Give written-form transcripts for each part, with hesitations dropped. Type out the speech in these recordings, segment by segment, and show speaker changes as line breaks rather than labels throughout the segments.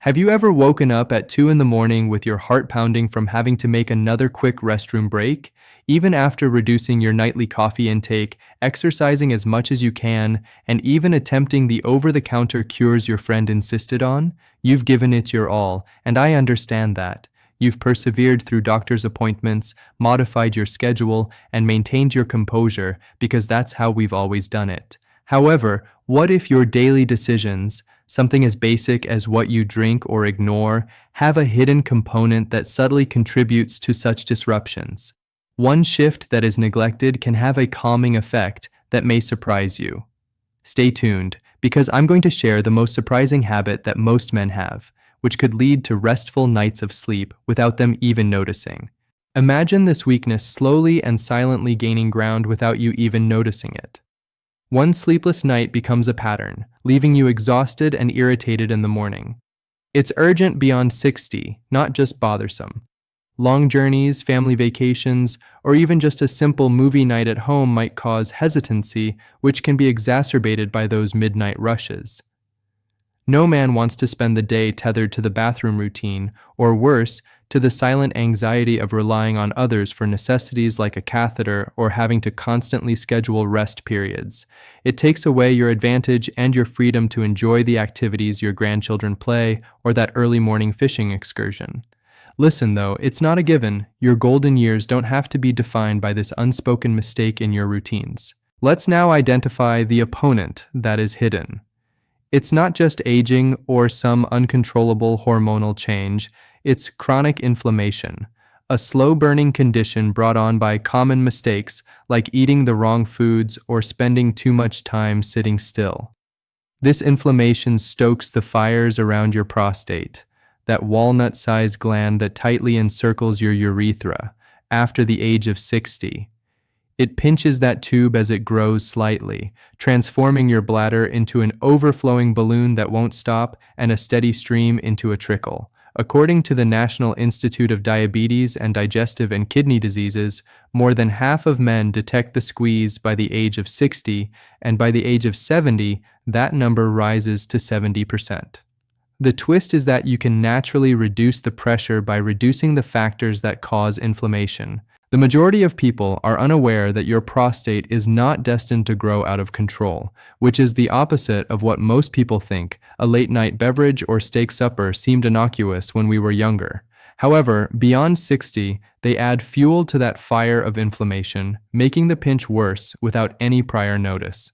Have you ever woken up at 2 in the morning with your heart pounding from having to make another quick restroom break? Even after reducing your nightly coffee intake, exercising as much as you can, and even attempting the over-the-counter cures your friend insisted on, you've given it your all, and I understand that. You've persevered through doctor's appointments, modified your schedule, and maintained your composure because that's how we've always done it. However, what if your daily decisions, something as basic as what you drink or ignore, have a hidden component that subtly contributes to such disruptions? One shift that is neglected can have a calming effect that may surprise you. Stay tuned, because I'm going to share the most surprising habit that most men have, which could lead to restful nights of sleep without them even noticing. Imagine this weakness slowly and silently gaining ground without you even noticing it. One sleepless night becomes a pattern, leaving you exhausted and irritated in the morning. It's urgent beyond 60, not just bothersome. Long journeys, family vacations, or even just a simple movie night at home might cause hesitancy, which can be exacerbated by those midnight rushes. No man wants to spend the day tethered to the bathroom routine, or worse, to the silent anxiety of relying on others for necessities like a catheter or having to constantly schedule rest periods. It takes away your advantage and your freedom to enjoy the activities your grandchildren play or that early morning fishing excursion. Listen though, it's not a given. Your golden years don't have to be defined by this unspoken mistake in your routines. Let's now identify the opponent that is hidden. It's not just aging or some uncontrollable hormonal change, it's chronic inflammation, a slow-burning condition brought on by common mistakes like eating the wrong foods or spending too much time sitting still. This inflammation stokes the fires around your prostate, that walnut-sized gland that tightly encircles your urethra, after the age of 60. It pinches that tube as it grows slightly, transforming your bladder into an overflowing balloon that won't stop and a steady stream into a trickle. According to the National Institute of Diabetes and Digestive and Kidney Diseases, more than half of men detect the squeeze by the age of 60, and by the age of 70, that number rises to 70%. The twist is that you can naturally reduce the pressure by reducing the factors that cause inflammation. The majority of people are unaware that your prostate is not destined to grow out of control, which is the opposite of what most people think. A late-night beverage or steak supper seemed innocuous when we were younger. However, beyond 60, they add fuel to that fire of inflammation, making the pinch worse without any prior notice.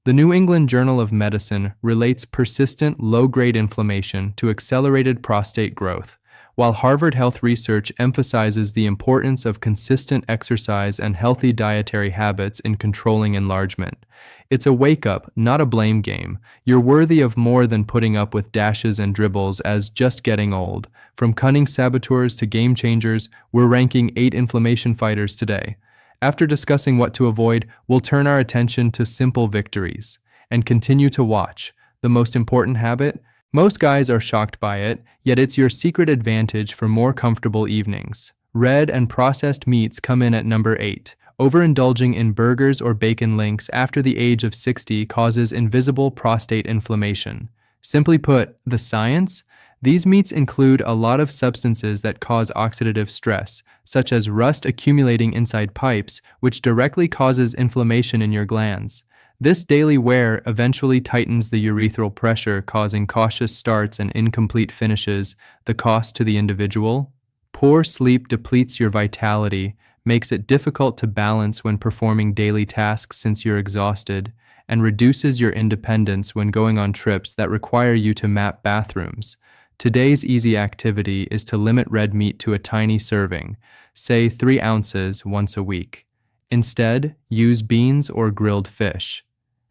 The New England Journal of Medicine relates persistent low-grade inflammation to accelerated prostate growth, while Harvard Health Research emphasizes the importance of consistent exercise and healthy dietary habits in controlling enlargement. It's a wake-up, not a blame game. You're worthy of more than putting up with dashes and dribbles as just getting old. From cunning saboteurs to game changers, we're ranking 8 inflammation fighters today. After discussing what to avoid, we'll turn our attention to simple victories and continue to watch. The most important habit? Most guys are shocked by it, yet it's your secret advantage for more comfortable evenings. Red and processed meats come in at number 8. Overindulging in burgers or bacon links after the age of 60 causes invisible prostate inflammation. Simply put, the science? These meats include a lot of substances that cause oxidative stress, such as rust accumulating inside pipes, which directly causes inflammation in your glands. This daily wear eventually tightens the urethral pressure, causing cautious starts and incomplete finishes. The cost to the individual? Poor sleep depletes your vitality, makes it difficult to balance when performing daily tasks since you're exhausted, and reduces your independence when going on trips that require you to map bathrooms. Today's easy activity is to limit red meat to a tiny serving, say 3 ounces once a week. Instead, use beans or grilled fish.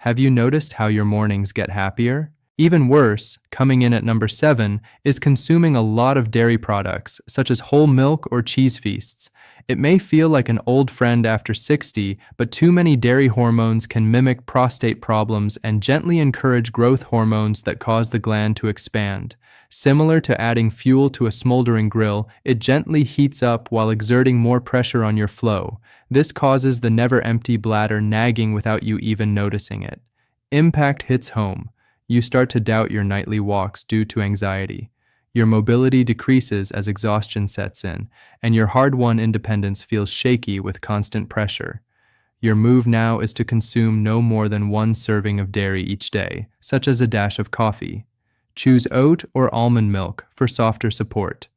Have you noticed how your mornings get happier? Even worse, coming in at number 7, is consuming a lot of dairy products, such as whole milk or cheese feasts. It may feel like an old friend after 60, but too many dairy hormones can mimic prostate problems and gently encourage growth hormones that cause the gland to expand. Similar to adding fuel to a smoldering grill, it gently heats up while exerting more pressure on your flow. This causes the never-empty bladder nagging without you even noticing it. Impact hits home. You start to doubt your nightly walks due to anxiety. Your mobility decreases as exhaustion sets in, and your hard-won independence feels shaky with constant pressure. Your move now is to consume no more than one serving of dairy each day, such as a dash of coffee. Choose oat or almond milk for softer support.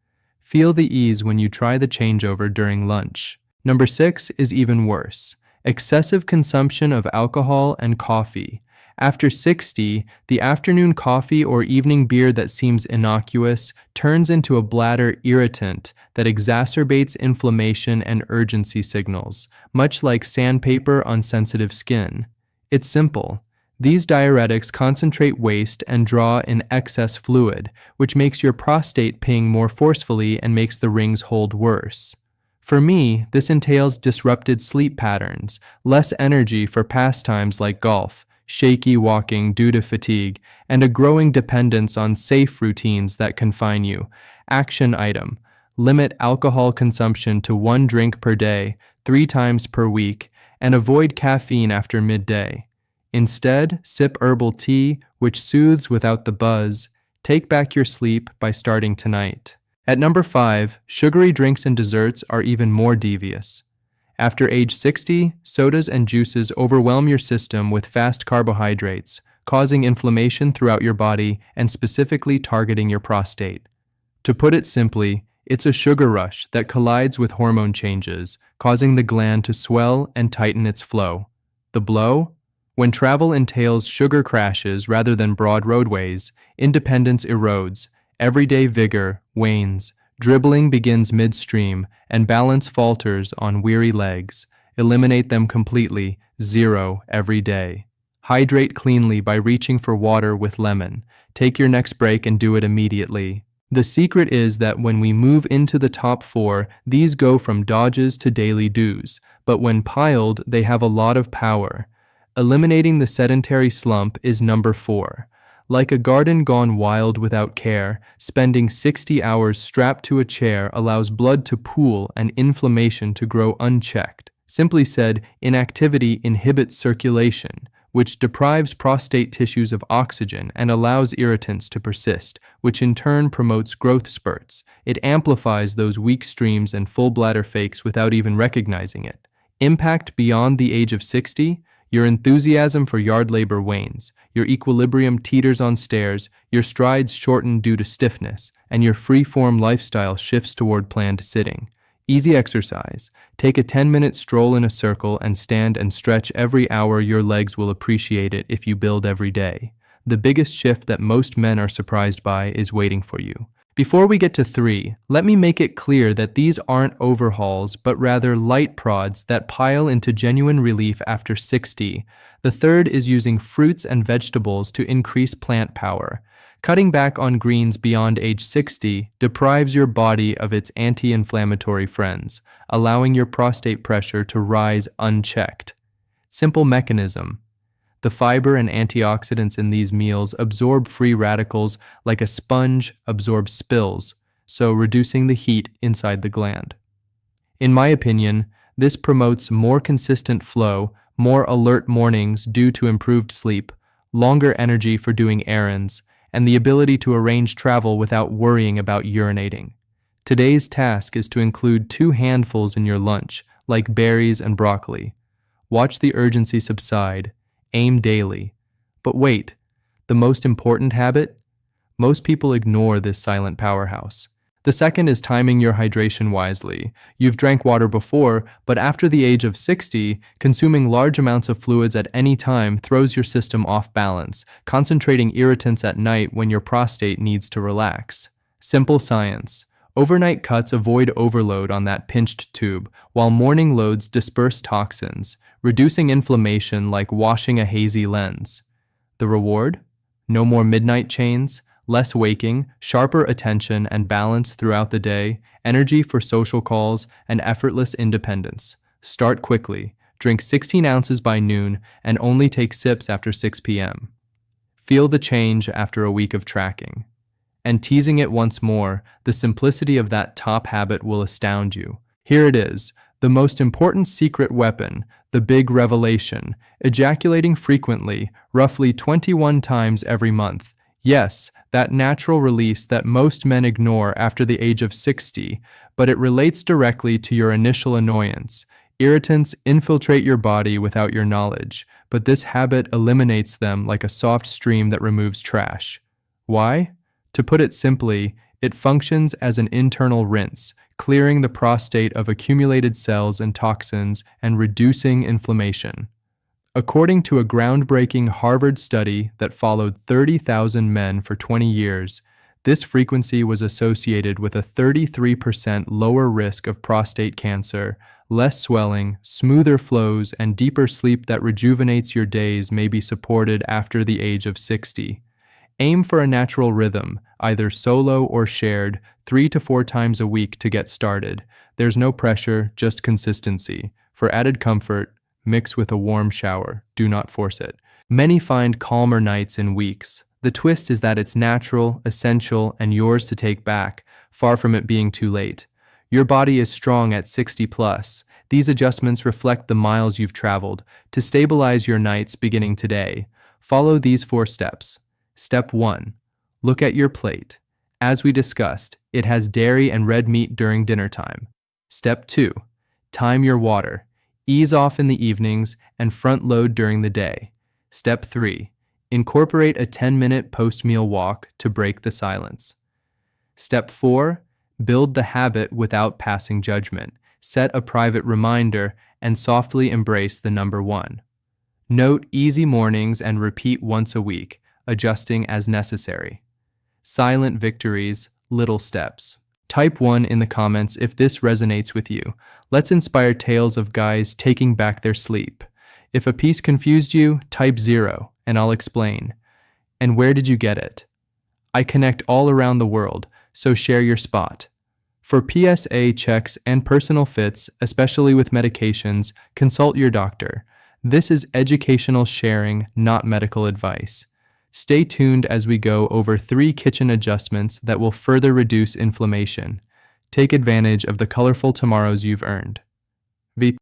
Feel the ease when you try the changeover during lunch. Number 6 is even worse. Excessive consumption of alcohol and coffee. After 60, the afternoon coffee or evening beer that seems innocuous turns into a bladder irritant that exacerbates inflammation and urgency signals, much like sandpaper on sensitive skin. It's simple. These diuretics concentrate waste and draw in excess fluid, which makes your prostate ping more forcefully and makes the rings hold worse. For me, this entails disrupted sleep patterns, less energy for pastimes like golf, shaky walking due to fatigue, and a growing dependence on safe routines that confine you. Action item: limit alcohol consumption to 1 drink per day, 3 times per week, and avoid caffeine after midday. Instead, sip herbal tea, which soothes without the buzz. Take back your sleep by starting tonight. At number 5, sugary drinks and desserts are even more devious. After age 60, sodas and juices overwhelm your system with fast carbohydrates, causing inflammation throughout your body and specifically targeting your prostate. To put it simply, it's a sugar rush that collides with hormone changes, causing the gland to swell and tighten its flow. The blow? When travel entails sugar crashes rather than broad roadways, independence erodes, everyday vigor wanes, dribbling begins midstream, and balance falters on weary legs. Eliminate them completely, 0 every day. Hydrate cleanly by reaching for water with lemon. Take your next break and do it immediately. The secret is that when we move into the top 4, these go from dodges to daily do's, but when piled, they have a lot of power. Eliminating the sedentary slump is number 4. Like a garden gone wild without care, spending 60 hours strapped to a chair allows blood to pool and inflammation to grow unchecked. Simply said, inactivity inhibits circulation, which deprives prostate tissues of oxygen and allows irritants to persist, which in turn promotes growth spurts. It amplifies those weak streams and full bladder fakes without even recognizing it. Impact beyond the age of 60? Your enthusiasm for yard labor wanes, your equilibrium teeters on stairs, your strides shorten due to stiffness, and your free-form lifestyle shifts toward planned sitting. Easy exercise. Take a 10-minute stroll in a circle and stand and stretch every hour. Your legs will appreciate it if you build every day. The biggest shift that most men are surprised by is waiting for you. Before we get to 3, let me make it clear that these aren't overhauls, but rather light prods that pile into genuine relief after 60. The third is using fruits and vegetables to increase plant power. Cutting back on greens beyond age 60 deprives your body of its anti-inflammatory friends, allowing your prostate pressure to rise unchecked. Simple mechanism. The fiber and antioxidants in these meals absorb free radicals like a sponge absorbs spills, so reducing the heat inside the gland. In my opinion, this promotes more consistent flow, more alert mornings due to improved sleep, longer energy for doing errands, and the ability to arrange travel without worrying about urinating. Today's task is to include 2 handfuls in your lunch, like berries and broccoli. Watch the urgency subside. Aim daily. But wait, the most important habit? Most people ignore this silent powerhouse. The second is timing your hydration wisely. You've drank water before, but after the age of 60, consuming large amounts of fluids at any time throws your system off balance, concentrating irritants at night when your prostate needs to relax. Simple science. Overnight cuts avoid overload on that pinched tube, while morning loads disperse toxins, reducing inflammation like washing a hazy lens. The reward? No more midnight chains, less waking, sharper attention and balance throughout the day, energy for social calls, and effortless independence. Start quickly. Drink 16 ounces by noon and only take sips after 6 p.m. Feel the change after a week of tracking. And teasing it once more, the simplicity of that top habit will astound you. Here it is, the most important secret weapon, the big revelation, ejaculating frequently, roughly 21 times every month. Yes, that natural release that most men ignore after the age of 60, but it relates directly to your initial annoyance. Irritants infiltrate your body without your knowledge, but this habit eliminates them like a soft stream that removes trash. Why? To put it simply, it functions as an internal rinse, clearing the prostate of accumulated cells and toxins and reducing inflammation. According to a groundbreaking Harvard study that followed 30,000 men for 20 years, this frequency was associated with a 33% lower risk of prostate cancer, less swelling, smoother flows, and deeper sleep that rejuvenates your days may be supported after the age of 60. Aim for a natural rhythm, either solo or shared, 3 to 4 times a week to get started. There's no pressure, just consistency. For added comfort, mix with a warm shower. Do not force it. Many find calmer nights in weeks. The twist is that it's natural, essential, and yours to take back, far from it being too late. Your body is strong at 60 plus. These adjustments reflect the miles you've traveled. To stabilize your nights beginning today, follow these 4 steps. Step 1. Look at your plate. As we discussed, it has dairy and red meat during dinner time. Step 2. Time your water. Ease off in the evenings and front load during the day. Step 3. Incorporate a 10-minute post-meal walk to break the silence. Step 4. Build the habit without passing judgment. Set a private reminder and softly embrace the number 1. Note easy mornings and repeat once a week, adjusting as necessary. Silent victories, little steps. Type 1 in the comments if this resonates with you. Let's inspire tales of guys taking back their sleep. If a piece confused you, type 0 and I'll explain. And where did you get it? I connect all around the world, so share your spot. For PSA checks and personal fits, especially with medications, consult your doctor. This is educational sharing, not medical advice. Stay tuned as we go over 3 kitchen adjustments that will further reduce inflammation. Take advantage of the colorful tomorrows you've earned.